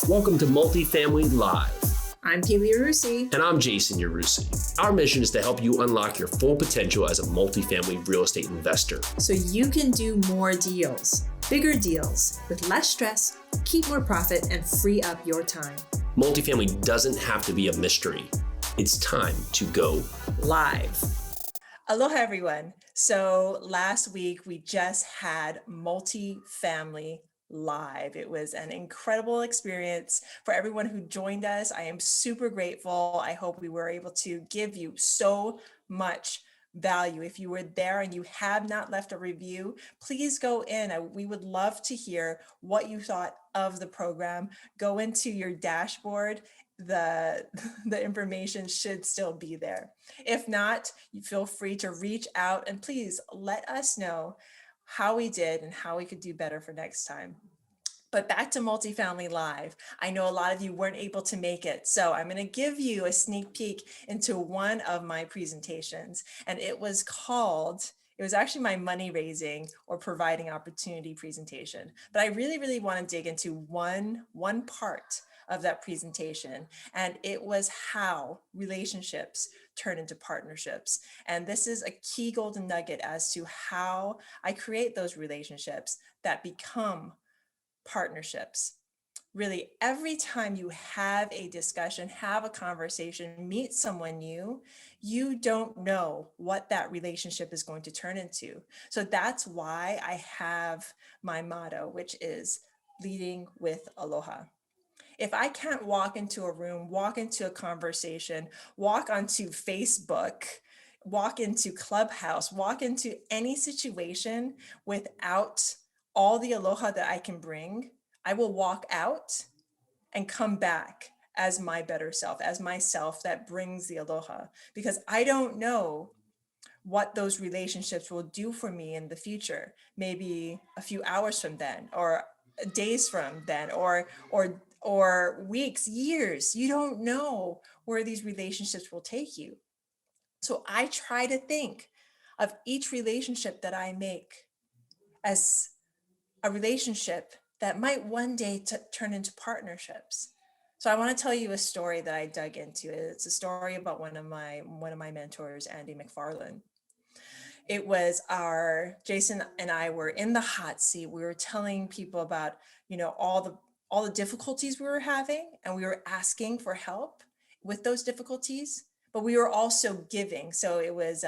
Welcome to Multifamily Live. I'm Keely Yarusi. And I'm Jason Yarusi. Our mission is to help you unlock your full potential as a multifamily real estate investor. So you can do more deals, bigger deals, with less stress, keep more profit, and free up your time. Multifamily doesn't have to be a mystery. It's time to go live. Aloha, everyone. So last week we just had Multifamily Live. It was an incredible experience for everyone who joined us. I am super grateful. I hope we were able to give you so much value. If you were there and you have not left a review, please go in. We would love to hear what you thought of the program. Go into your dashboard. The information should still be there. If not, you feel free to reach out and please let us know how we did and how we could do better for next time. But back to Multifamily Live. I know a lot of you weren't able to make it, so I'm going to give you a sneak peek into one of my presentations, and it was actually my money raising or providing opportunity presentation. But I really want to dig into one part of that presentation, and it was how relationships turn into partnerships. And this is a key golden nugget as to how I create those relationships that become partnerships. Really, every time you have a discussion, have a conversation, meet someone new, you don't know what that relationship is going to turn into. So that's why I have my motto, which is leading with aloha. If I can't walk into a room, walk into a conversation, walk onto Facebook, walk into Clubhouse, walk into any situation without all the aloha that I can bring, I will walk out and come back as my better self, as myself that brings the aloha, because I don't know what those relationships will do for me in the future, maybe a few hours from then, or days from then, or weeks, years. You don't know where these relationships will take you. So I try to think of each relationship that I make as a relationship that might one day turn into partnerships. So I want to tell you a story that I dug into. It's a story about one of my mentors, Andy McFarland. It was Jason and I were in the hot seat. We were telling people about, all the difficulties we were having, and we were asking for help with those difficulties, but we were also giving. So it was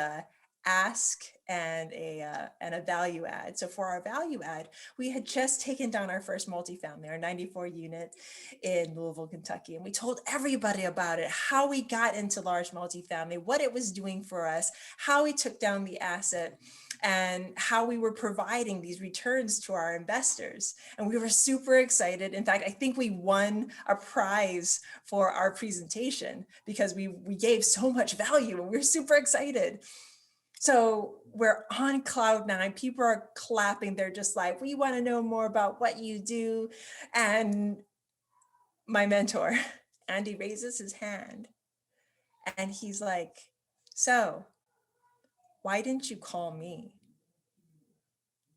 ask and a value add. So for our value add, we had just taken down our first multifamily, our 94 unit in Louisville, Kentucky. And we told everybody about it, how we got into large multifamily, what it was doing for us, how we took down the asset, and how we were providing these returns to our investors. And we were super excited. In fact, I think we won a prize for our presentation because we gave so much value and we were super excited. So we're on cloud nine. People are clapping. They're just like, we want to know more about what you do. And my mentor, Andy, raises his hand and he's like, so why didn't you call me?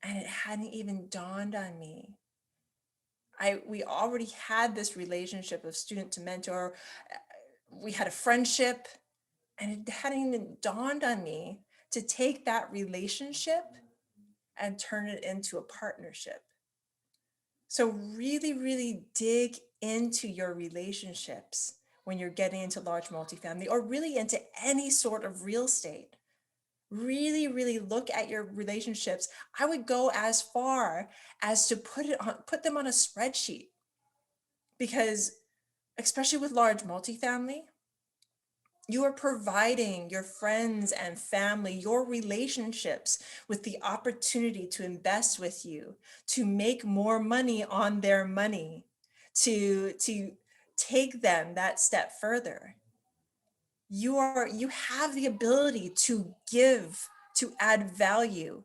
And it hadn't even dawned on me. We already had this relationship of student to mentor. We had a friendship, and it hadn't even dawned on me to take that relationship and turn it into a partnership. So really dig into your relationships when you're getting into large multifamily or really into any sort of real estate. Really look at your relationships. I would go as far as to put them on a spreadsheet, because especially with large multifamily, you are providing your friends and family, your relationships, with the opportunity to invest with you, to make more money on their money, to take them that step further. You have the ability to give, to add value.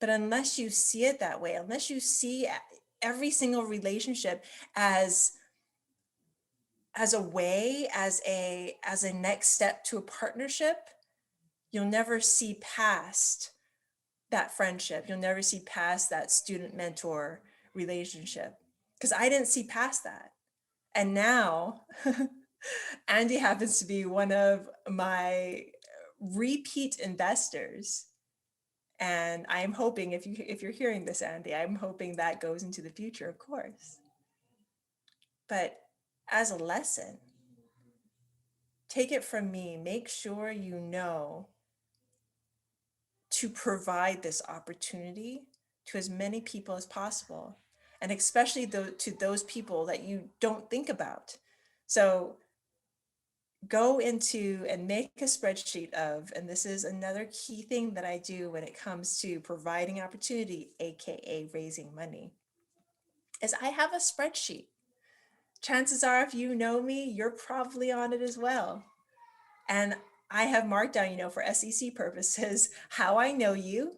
But unless you see it that way, unless you see every single relationship as a way, as a next step to a partnership, you'll never see past that friendship. You'll never see past that student mentor relationship, because I didn't see past that. And now Andy happens to be one of my repeat investors. And I'm hoping if you're hearing this, Andy, I'm hoping that goes into the future, of course. But as a lesson, take it from me, make sure you know to provide this opportunity to as many people as possible, and especially to those people that you don't think about. So go into and make a spreadsheet of, and this is another key thing that I do when it comes to providing opportunity, AKA raising money, is I have a spreadsheet. Chances are, if you know me, you're probably on it as well. And I have marked down, for SEC purposes, how I know you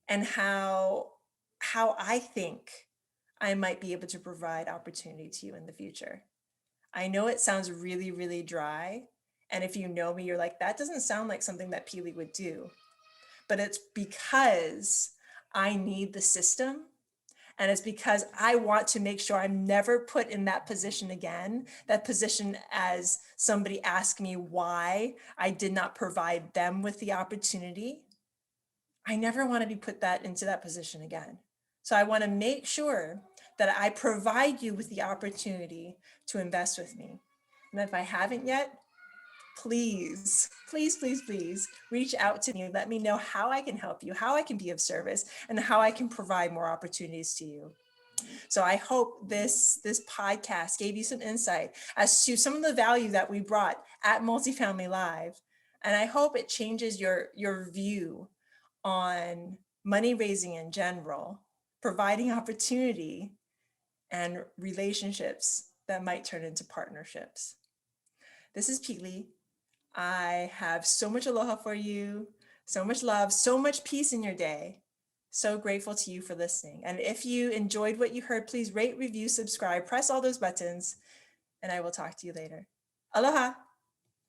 and how I think I might be able to provide opportunity to you in the future. I know it sounds really, really dry. And if you know me, you're like, that doesn't sound like something that Peely would do. But it's because I need the system. And it's because I want to make sure I'm never put in that position again, that position as somebody asked me why I did not provide them with the opportunity. I never want to be put into that position again. So I want to make sure that I provide you with the opportunity to invest with me. And if I haven't yet, please, please, please, please reach out to me. Let me know how I can help you, how I can be of service, and how I can provide more opportunities to you. So I hope this podcast gave you some insight as to some of the value that we brought at Multifamily Live. And I hope it changes your view on money raising in general, providing opportunity, and relationships that might turn into partnerships. This is Peely. I have so much aloha for you, so much love, so much peace in your day. So grateful to you for listening. And if you enjoyed what you heard, please rate, review, subscribe, press all those buttons, and I will talk to you later. Aloha.